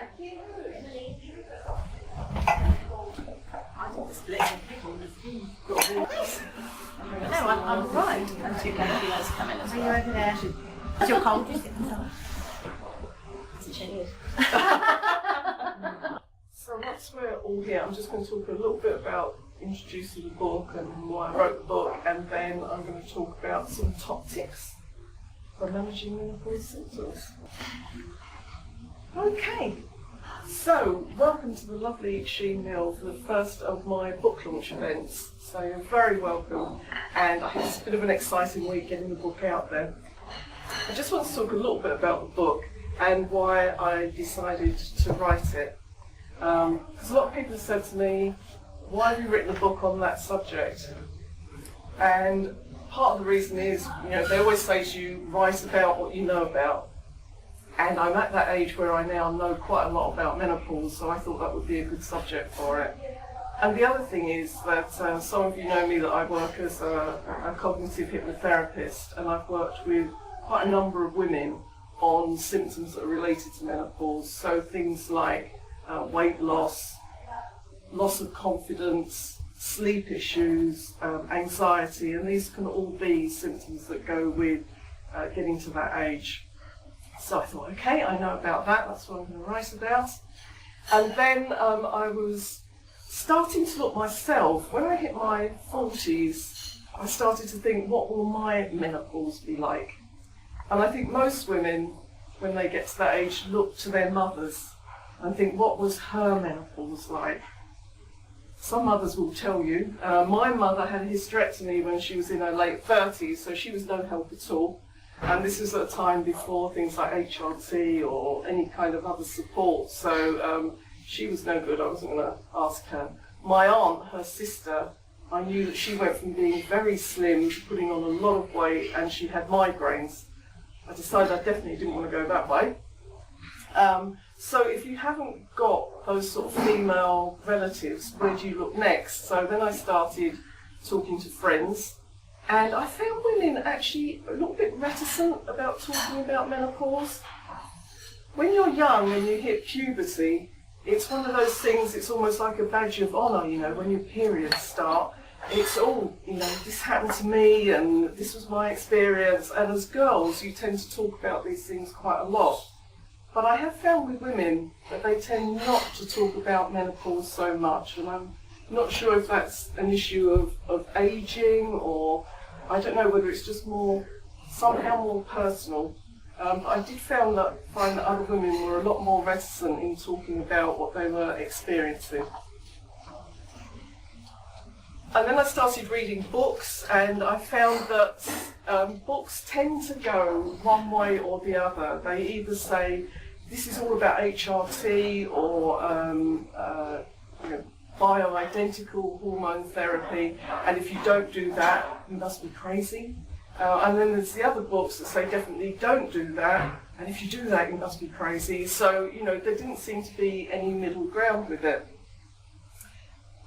No, I'm right. And two caterpillars come in as well. Are you over there? Is your cold? So once we're all here, I'm just going to talk a little bit about introducing the book and why I wrote the book, and then I'm going to talk about some top tips for managing menopause symptoms. Okay, so welcome to the lovely Sheen Mill for the first of my book launch events. So you're very welcome, and I think it's a bit of an exciting week getting the book out there. I just want to talk a little bit about the book and why I decided to write it. Because a lot of people have said to me, why have you written a book on that subject? And part of the reason is, they always say to you, write about what you know about. And I'm at that age where I now know quite a lot about menopause, so I thought that would be a good subject for it. And the other thing is that some of you know me that I work as a cognitive hypnotherapist, and I've worked with quite a number of women on symptoms that are related to menopause. So things like weight loss, loss of confidence, sleep issues, anxiety, and these can all be symptoms that go with getting to that age. So I thought, okay, I know about that, that's what I'm going to write about. And then I was starting to look myself. When I hit my 40s, I started to think, what will my menopause be like? And I think most women, when they get to that age, look to their mothers and think, what was her menopause like? Some mothers will tell you. My mother had a hysterectomy when she was in her late 30s, so she was no help at all. And this was at a time before things like HRT or any kind of other support, so she was no good. I wasn't going to ask her. My aunt, her sister, I knew that she went from being very slim to putting on a lot of weight, and she had migraines. I decided I definitely didn't want to go that way. So if you haven't got those sort of female relatives, where do you look next? So then I started talking to friends, and I found women actually a little bit reticent about talking about menopause. When you're young and you hit puberty, it's one of those things, it's almost like a badge of honour, when your periods start. It's all, this happened to me and this was my experience. And as girls, you tend to talk about these things quite a lot. But I have found with women that they tend not to talk about menopause so much. And I'm not sure if that's an issue of ageing, or I don't know whether it's just somehow more personal. But I did find that other women were a lot more reticent in talking about what they were experiencing. And then I started reading books, and I found that books tend to go one way or the other. They either say, this is all about HRT or bioidentical hormone therapy, and if you don't do that, you must be crazy. And then there's the other books that say definitely don't do that, and if you do that, you must be crazy. So, there didn't seem to be any middle ground with it.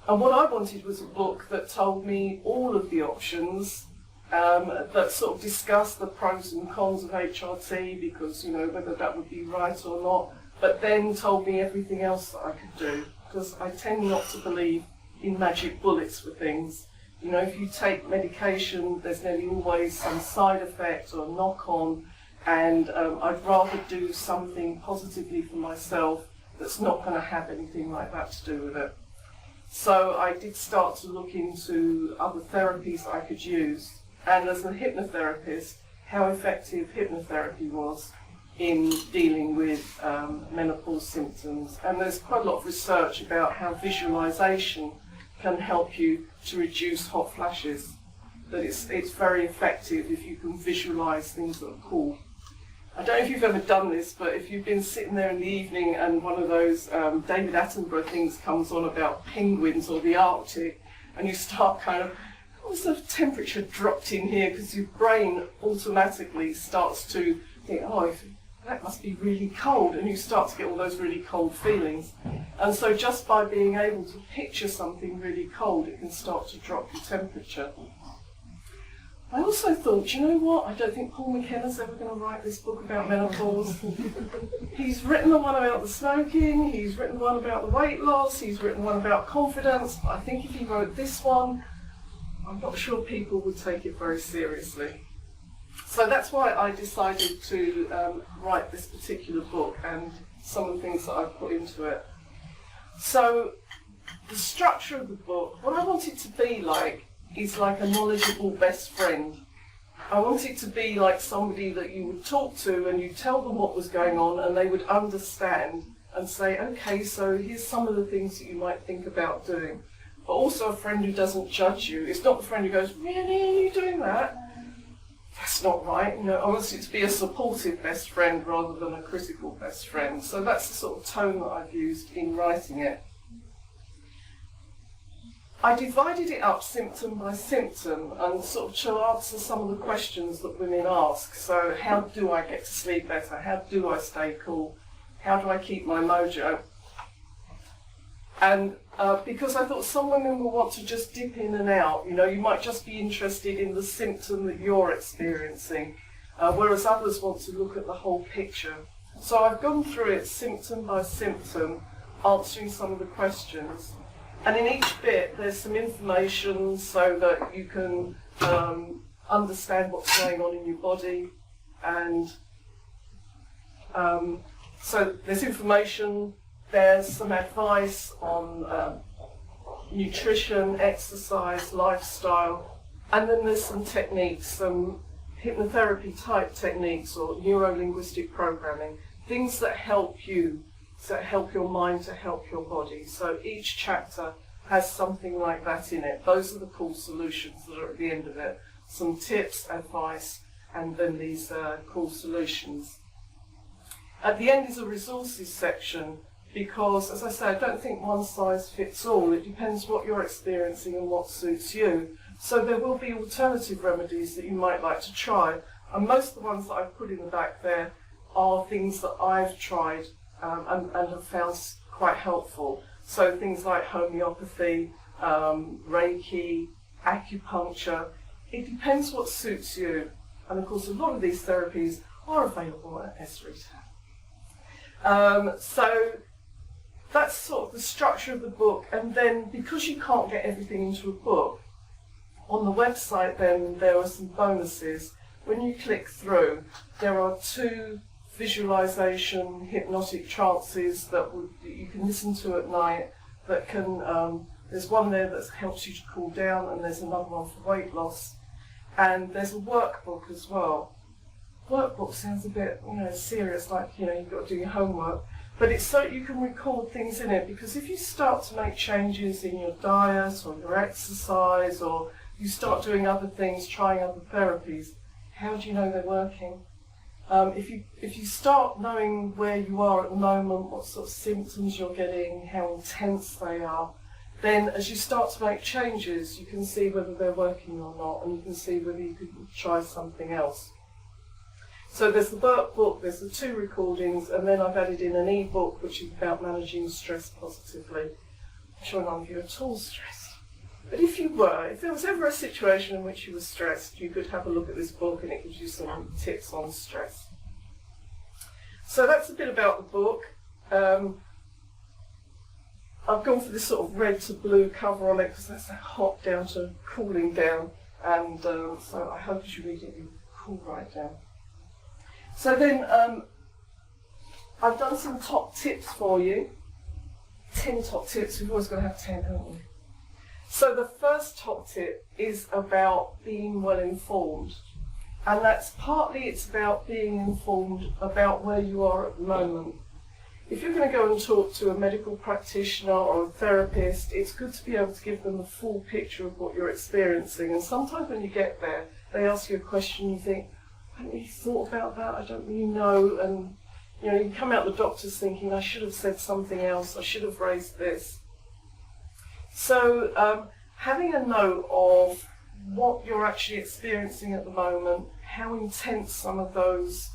And what I wanted was a book that told me all of the options, that sort of discussed the pros and cons of HRT, because, whether that would be right or not, but then told me everything else that I could do, because I tend not to believe in magic bullets for things. If you take medication, there's nearly always some side effect or knock-on, and I'd rather do something positively for myself that's not going to have anything like that to do with it. So I did start to look into other therapies I could use, and as a hypnotherapist, how effective hypnotherapy was in dealing with menopause symptoms. And there's quite a lot of research about how visualization can help you to reduce hot flashes, that it's very effective if you can visualize things that are cool. I don't know if you've ever done this, but if you've been sitting there in the evening and one of those David Attenborough things comes on about penguins or the Arctic, and you start kind of, what's the temperature dropped in here? Because your brain automatically starts to think, that must be really cold, and you start to get all those really cold feelings. And so just by being able to picture something really cold, it can start to drop your temperature. I also thought, you know what, I don't think Paul McKenna's ever going to write this book about menopause. He's written the one about the smoking, he's written one about the weight loss, he's written one about confidence. I think if he wrote this one, I'm not sure people would take it very seriously. So that's why I decided to write this particular book and some of the things that I've put into it. So the structure of the book, what I want it to be like is like a knowledgeable best friend. I want it to be like somebody that you would talk to and you tell them what was going on and they would understand and say, okay, so here's some of the things that you might think about doing. But also a friend who doesn't judge you. It's not the friend who goes, really, are you doing that? That's not right. You know, I want it to be a supportive best friend rather than a critical best friend. So that's the sort of tone that I've used in writing it. I divided it up symptom by symptom and sort of to answer some of the questions that women ask. So how do I get to sleep better? How do I stay cool? How do I keep my mojo? And because I thought some women will want to just dip in and out. You know, you might just be interested in the symptom that you're experiencing, whereas others want to look at the whole picture. So I've gone through it symptom by symptom, answering some of the questions. And in each bit, there's some information so that you can understand what's going on in your body. And so there's information, there's some advice on nutrition, exercise, lifestyle, and then there's some techniques, some hypnotherapy type techniques or neuro-linguistic programming, things that help you, that help your mind, to help your body. So each chapter has something like that in it. Those are the cool solutions that are at the end of it. Some tips, advice, and then these cool solutions. At the end is a resources section because, as I say, I don't think one size fits all. It depends what you're experiencing and what suits you. So there will be alternative remedies that you might like to try. And most of the ones that I've put in the back there are things that I've tried and have found quite helpful. So things like homeopathy, Reiki, acupuncture. It depends what suits you. And of course, a lot of these therapies are available at S-Retail. So that's sort of the structure of the book. And then because you can't get everything into a book, on the website then there are some bonuses. When you click through, there are 2 visualization hypnotic trances that you can listen to at night that can, there's one there that helps you to cool down and there's another one for weight loss. And there's a workbook as well. Workbook sounds a bit, serious, like, you've got to do your homework. But it's so you can record things in it, because if you start to make changes in your diet or your exercise, or you start doing other things, trying other therapies, how do you know they're working? If you start knowing where you are at the moment, what sort of symptoms you're getting, how intense they are, then as you start to make changes, you can see whether they're working or not, and you can see whether you could try something else. So there's the workbook, there's the 2 recordings, and then I've added in an e-book which is about managing stress positively. I'm sure none of you are at all stressed. But if there was ever a situation in which you were stressed, you could have a look at this book and it gives you some tips on stress. So that's a bit about the book. I've gone for this sort of red to blue cover on it because that's that hot down to cooling down. And so I hope as you read it, you cool right down. So then I've done some top tips for you. 10 top tips. We've always got to have 10, haven't we? So the first top tip is about being well informed. And that's partly it's about being informed about where you are at the moment. If you're going to go and talk to a medical practitioner or a therapist, it's good to be able to give them a full picture of what you're experiencing. And sometimes when you get there, they ask you a question, you think, I haven't really thought about that, I don't really know. And you come out the doctor's thinking, I should have said something else, I should have raised this. So having a note of what you're actually experiencing at the moment, how intense some of those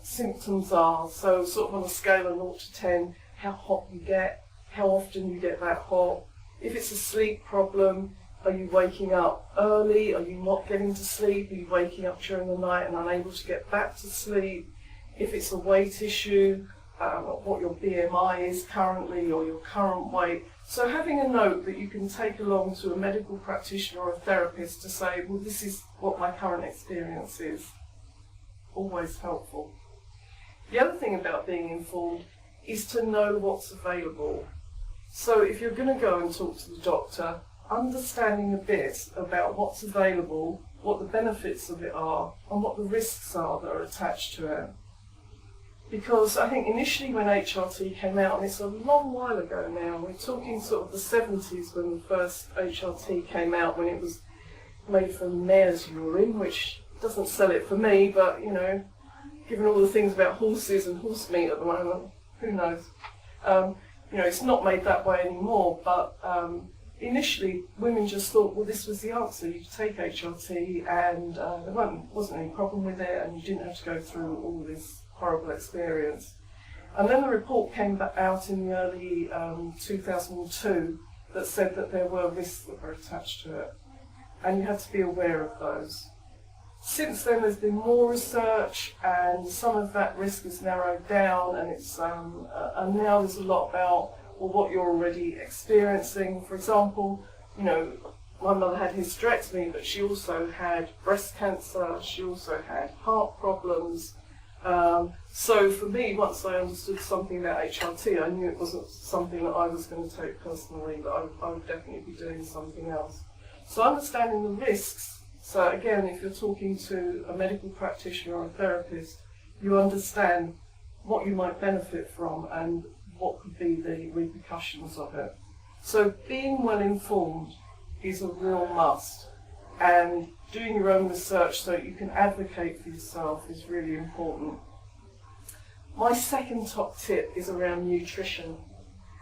symptoms are, so sort of on a scale of 0 to 10, how hot you get, how often you get that hot, if it's a sleep problem, Are you waking up early? Are you not getting to sleep? Are you waking up during the night and unable to get back to sleep? If it's a weight issue, what your BMI is currently or your current weight. So having a note that you can take along to a medical practitioner or a therapist to say, well, this is what my current experience is, always helpful. The other thing about being informed is to know what's available. So if you're going to go and talk to the doctor, understanding a bit about what's available, what the benefits of it are, and what the risks are that are attached to it. Because I think initially when HRT came out, and it's a long while ago now, we're talking sort of the 70s when the first HRT came out, when it was made from mare's urine, which doesn't sell it for me, but, you know, given all the things about horses and horse meat at the moment, who knows? You know, it's not made that way anymore, but initially women just thought, well, this was the answer. You could take HRT and there wasn't any problem with it, and you didn't have to go through all this horrible experience. And then the report came out in the early 2002 that said that there were risks that were attached to it, and you had to be aware of those. Since then there's been more research, and some of that risk is narrowed down, and it's and now there's a lot about, well, what you're already experiencing. For example, you know, my mother had hysterectomy, but she also had breast cancer, she also had heart problems. So for me, once I understood something about HRT, I knew it wasn't something that I was going to take personally, but I would definitely be doing something else. So understanding the risks, so again, if you're talking to a medical practitioner or a therapist, you understand what you might benefit from and what could be the repercussions of it. So being well informed is a real must, and doing your own research so you can advocate for yourself is really important. My second top tip is around nutrition,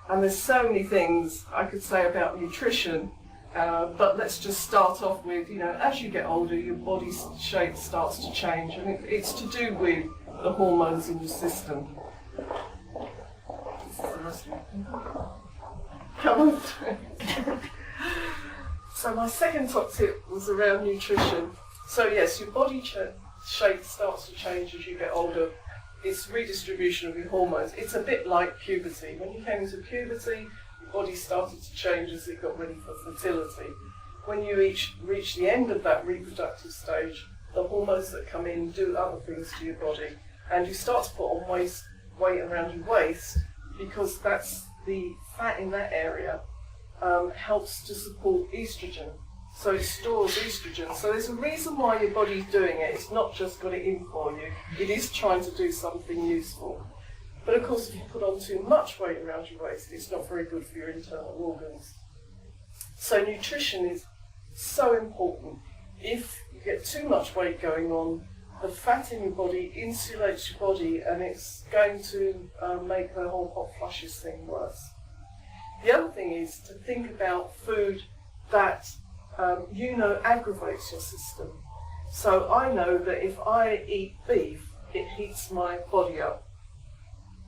and there's so many things I could say about nutrition, but let's just start off with, you know, as you get older, your body shape starts to change, and it's to do with the hormones in your system. Come on. So my second top tip was around nutrition. So yes, your body shape starts to change as you get older. It's redistribution of your hormones. It's a bit like puberty. When you came into puberty, your body started to change as it got ready for fertility. When you reach the end of that reproductive stage, the hormones that come in do other things to your body, and you start to put on weight around your waist, because that's the fat in that area helps to support estrogen. So it stores estrogen. So there's a reason why your body's doing it. It's not just got it in for you. It is trying to do something useful. But of course, if you put on too much weight around your waist, it's not very good for your internal organs. So nutrition is so important. If you get too much weight going on, the fat in your body insulates your body, and it's going to make the whole hot flushes thing worse. The other thing is to think about food that aggravates your system. So I know that if I eat beef, it heats my body up.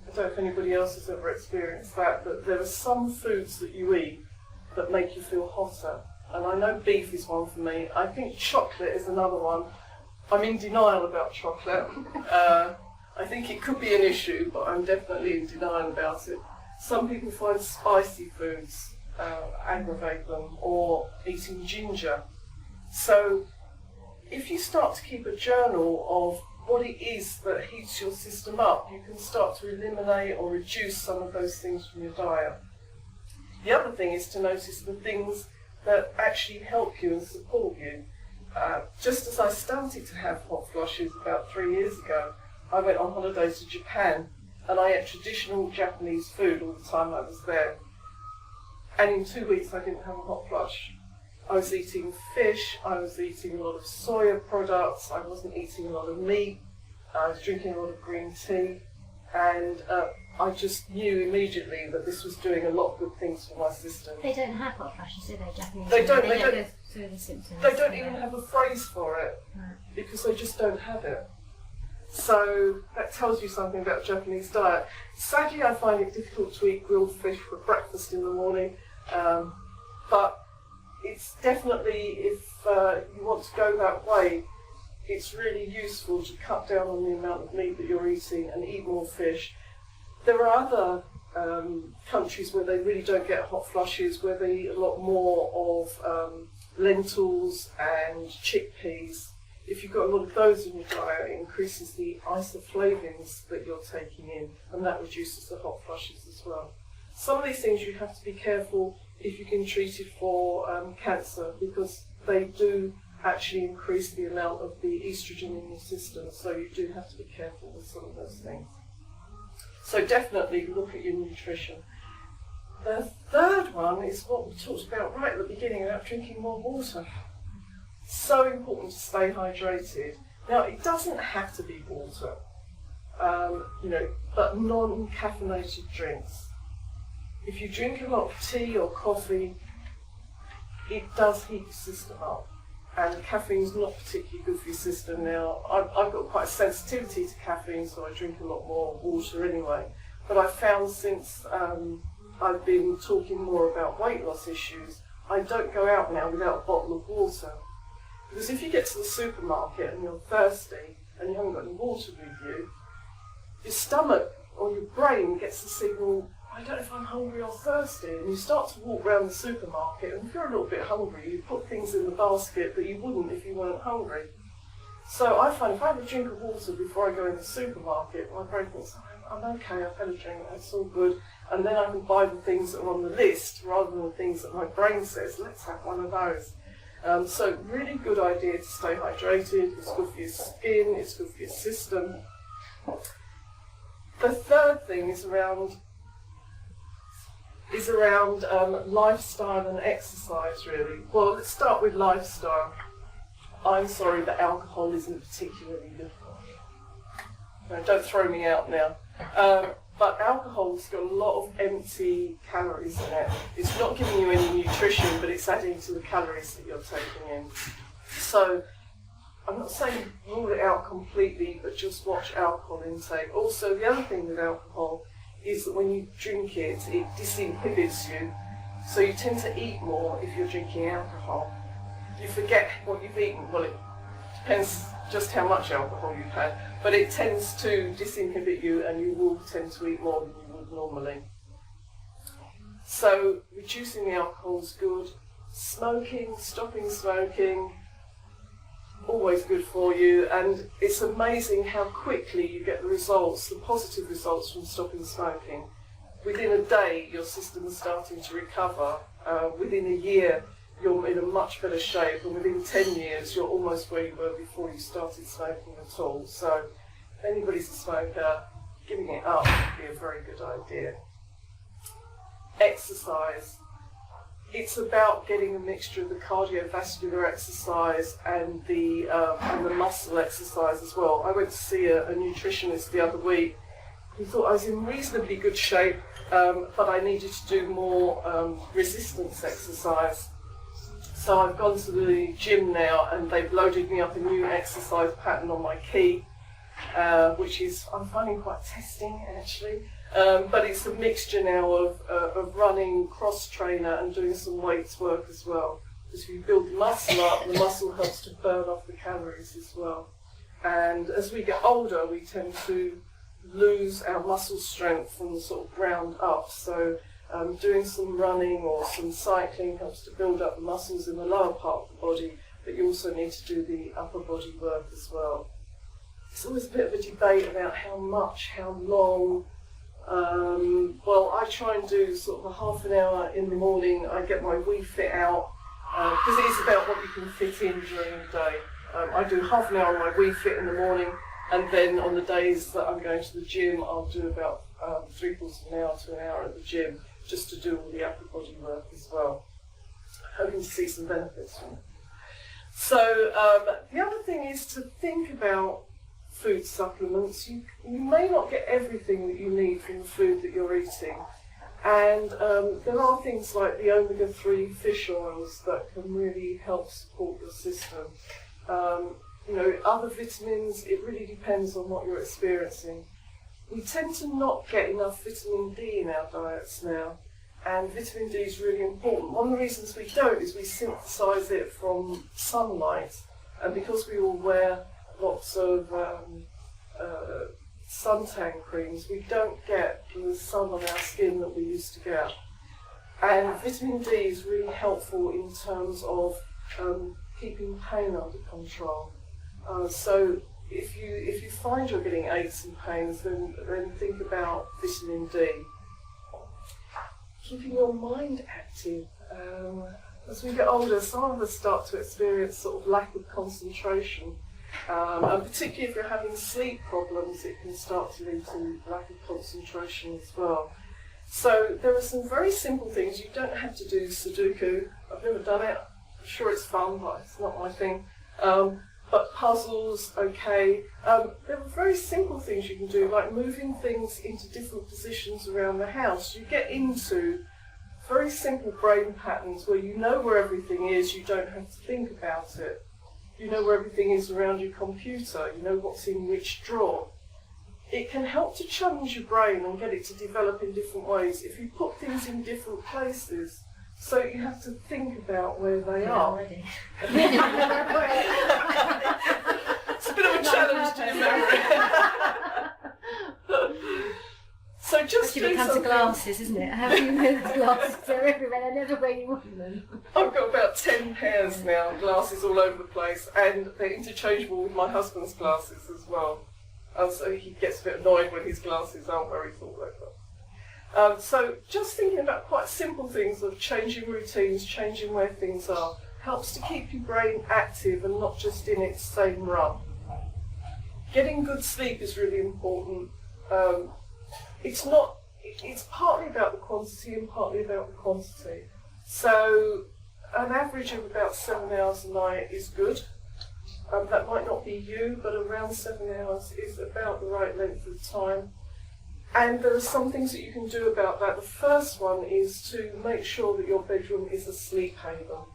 I don't know if anybody else has ever experienced that, but there are some foods that you eat that make you feel hotter. And I know beef is one for me. I think chocolate is another one. I'm in denial about chocolate. I think it could be an issue, but I'm definitely in denial about it. Some people find spicy foods aggravate them, or eating ginger. So if you start to keep a journal of what it is that heats your system up, you can start to eliminate or reduce some of those things from your diet. The other thing is to notice the things that actually help you and support you. Just as I started to have hot flushes about 3 years ago, I went on holiday to Japan, and I ate traditional Japanese food all the time I was there. And in 2 weeks I didn't have a hot flush. I was eating fish, I was eating a lot of soya products, I wasn't eating a lot of meat, I was drinking a lot of green tea, and I just knew immediately that this was doing a lot of good things for my system. They don't have hot flushes, do they, Japanese? They don't go through the symptoms. They don't even have a phrase for it, because they just don't have it. So that tells you something about Japanese diet. Sadly, I find it difficult to eat grilled fish for breakfast in the morning, but it's definitely, if you want to go that way, it's really useful to cut down on the amount of meat that you're eating and eat more fish. There are other countries where they really don't get hot flushes, where they eat a lot more of lentils and chickpeas. If you've got a lot of those in your diet, it increases the isoflavones that you're taking in, and that reduces the hot flushes as well. Some of these things you have to be careful if you can treat it for cancer, because they do actually increase the amount of the estrogen in your system, so you do have to be careful with some of those things. So definitely look at your nutrition. The third one is what we talked about right at the beginning, about drinking more water. So important to stay hydrated. Now, it doesn't have to be water, but non-caffeinated drinks. If you drink a lot of tea or coffee, it does heat your system up. And caffeine's not particularly good for your system now. I've got quite a sensitivity to caffeine, so I drink a lot more water anyway. But I've found since I've been talking more about weight loss issues, I don't go out now without a bottle of water. Because if you get to the supermarket and you're thirsty and you haven't got any water with you, your stomach or your brain gets the signal, I don't know if I'm hungry or thirsty, and you start to walk around the supermarket, and if you're a little bit hungry, you put things in the basket that you wouldn't if you weren't hungry. So I find if I have a drink of water before I go in the supermarket, my brain thinks, I'm okay, I've had a drink, that's all good, and then I can buy the things that are on the list rather than the things that my brain says, let's have one of those. So really good idea to stay hydrated, it's good for your skin, it's good for your system. The third thing is around lifestyle and exercise, really. Well, let's start with lifestyle. I'm sorry that alcohol isn't particularly good for you. No, don't throw me out now. But alcohol's got a lot of empty calories in it. It's not giving you any nutrition, but it's adding to the calories that you're taking in. So I'm not saying rule it out completely, but just watch alcohol intake. Also, the other thing with alcohol is that when you drink it, it disinhibits you. So you tend to eat more if you're drinking alcohol. You forget what you've eaten. Well, it depends just how much alcohol you've had, but it tends to disinhibit you and you will tend to eat more than you would normally. So reducing the alcohol is good. Smoking, stopping smoking, always good for you, and it's amazing how quickly you get the results, the positive results from stopping smoking. Within a day, your system is starting to recover. Within a year, you're in a much better shape, and within 10 years, you're almost where you were before you started smoking at all. So if anybody's a smoker, giving it up would be a very good idea. Exercise. It's about getting a mixture of the cardiovascular exercise and the muscle exercise as well. I went to see a nutritionist the other week. He thought I was in reasonably good shape, but I needed to do more resistance exercise. So I've gone to the gym now, and they've loaded me up a new exercise pattern on my key, which is, I'm finding quite testing actually. But it's a mixture now of running, cross-trainer, and doing some weights work as well. Because if you build the muscle up, the muscle helps to burn off the calories as well. And as we get older, we tend to lose our muscle strength from the sort of ground up. So doing some running or some cycling helps to build up the muscles in the lower part of the body, but you also need to do the upper body work as well. It's always a bit of a debate about how much, how long. Well, I try and do sort of a half an hour in the morning. I get my Wii Fit out, because it is about what you can fit in during the day. I do half an hour on my Wii Fit in the morning, and then on the days that I'm going to the gym, I'll do about 3/4 of an hour to an hour at the gym, just to do all the upper body work as well. Hoping to see some benefits from it. So the other thing is to think about food supplements. You may not get everything that you need from the food that you're eating, and there are things like the omega-3 fish oils that can really help support your system. Other vitamins, it really depends on what you're experiencing. We tend to not get enough vitamin D in our diets now, and vitamin D is really important. One of the reasons we don't is we synthesise it from sunlight, and because we all wear lots of suntan creams, we don't get the sun on our skin that we used to get. And vitamin D is really helpful in terms of keeping pain under control. So if you find you're getting aches and pains, then think about vitamin D. Keeping your mind active. As we get older, some of us start to experience sort of lack of concentration. And particularly if you're having sleep problems, it can start to lead to lack of concentration as well. So there are some very simple things. You don't have to do Sudoku. I've never done it. I'm sure it's fun, but it's not my thing. But puzzles, okay. There are very simple things you can do, like moving things into different positions around the house. You get into very simple brain patterns where you know where everything is, you don't have to think about it. You know where everything is around your computer, you know what's in which drawer. It can help to challenge your brain and get it to develop in different ways if you put things in different places. So you have to think about where they are. Already. It's a bit of a challenge to your memory. So just Actually, it comes to something. glasses, isn't it? How do you move the glasses? They're everywhere. They're never where you want them. I've got about 10 pairs now, glasses all over the place, and they're interchangeable with my husband's glasses as well. So he gets a bit annoyed when his glasses aren't where he thought they were. So just thinking about quite simple things of changing routines, changing where things are, helps to keep your brain active and not just in its same run. Getting good sleep is really important. It's partly about the quantity and partly about the quantity. So an average of about 7 hours a night is good. That might not be you, but around 7 hours is about the right length of time. And there are some things that you can do about that. The first one is to make sure that your bedroom is a sleep haven.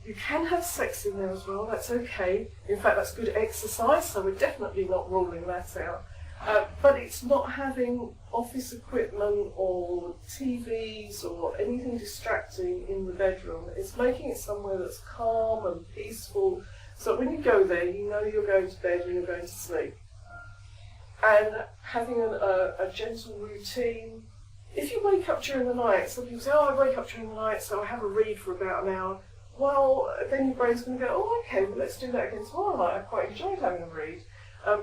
You can have sex in there as well, that's okay. In fact, that's good exercise, so we're definitely not ruling that out. But it's not having office equipment or TVs or anything distracting in the bedroom. It's making it somewhere that's calm and peaceful, so when you go there, you know you're going to bed and you're going to sleep. And having a gentle routine. If you wake up during the night, some people say, oh, I wake up during the night, so I have a read for about an hour. Well, then your brain's going to go, oh, okay, well, let's do that again tomorrow night. I quite enjoyed having a read.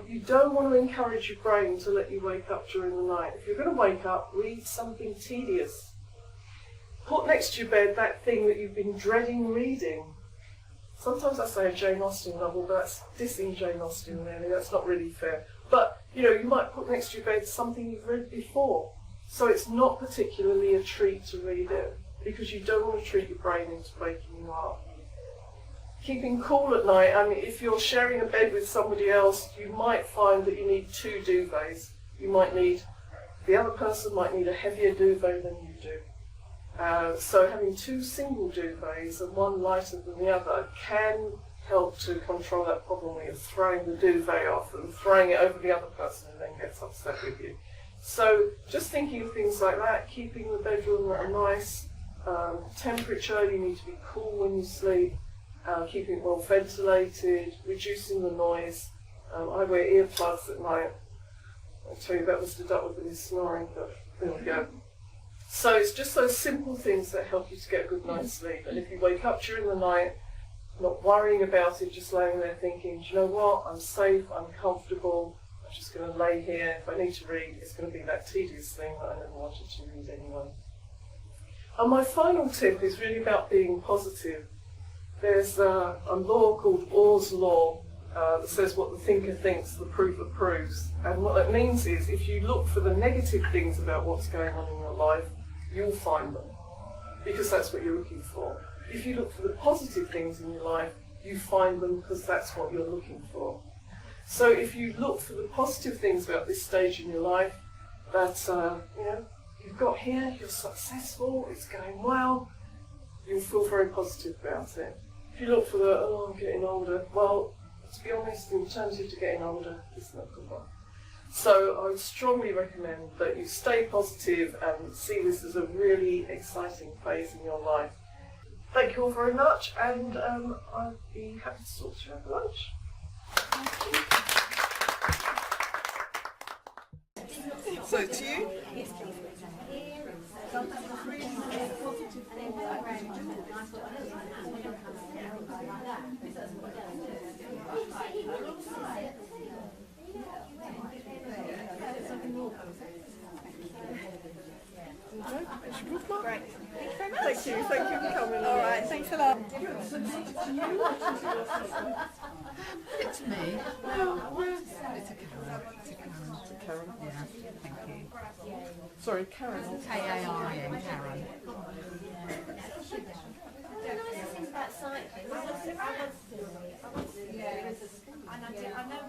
You don't want to encourage your brain to let you wake up during the night. If you're going to wake up, read something tedious. Put next to your bed that thing that you've been dreading reading. Sometimes I say a Jane Austen novel, but that's dissing Jane Austen, really. That's not really fair. But, you might put next to your bed something you've read before. So it's not particularly a treat to read it, because you don't want to treat your brain into waking you up. Keeping cool at night, I mean, if you're sharing a bed with somebody else, you might find that you need 2 duvets. The other person might need a heavier duvet than you do. So having 2 single duvets and one lighter than the other can help to control that problem where you're throwing the duvet off and throwing it over the other person who then gets upset with you. So just thinking of things like that, keeping the bedroom at a nice temperature, you need to be cool when you sleep, keeping it well ventilated, reducing the noise. I wear earplugs at night. I'll tell you about Mr. Duckworth and his snoring, but there we go. So it's just those simple things that help you to get a good night's sleep. And if you wake up during the night, not worrying about it, just laying there thinking, do you know what, I'm safe, I'm comfortable, I'm just going to lay here. If I need to read, it's going to be that tedious thing that I never wanted to read anyway. And my final tip is really about being positive. There's a law called Orr's Law that says what the thinker thinks, the prover proves. And what that means is if you look for the negative things about what's going on in your life, you'll find them, because that's what you're looking for. If you look for the positive things in your life, you find them because that's what you're looking for. So if you look for the positive things about this stage in your life, that you've got here, you're successful, it's going well, you'll feel very positive about it. If you look for the, oh, I'm getting older, well, to be honest, the alternative to getting older is not good one. So I would strongly recommend that you stay positive and see this as a really exciting phase in your life. Thank you all very much, and I'd be happy to talk to you over lunch. So to you. Great. Thank you for coming. All right, thanks a lot. It's me. It's a Karen. Yeah, thank you. Sorry, Karen. K-A-R-E-N, Karen. The nicest thing about cycling, I know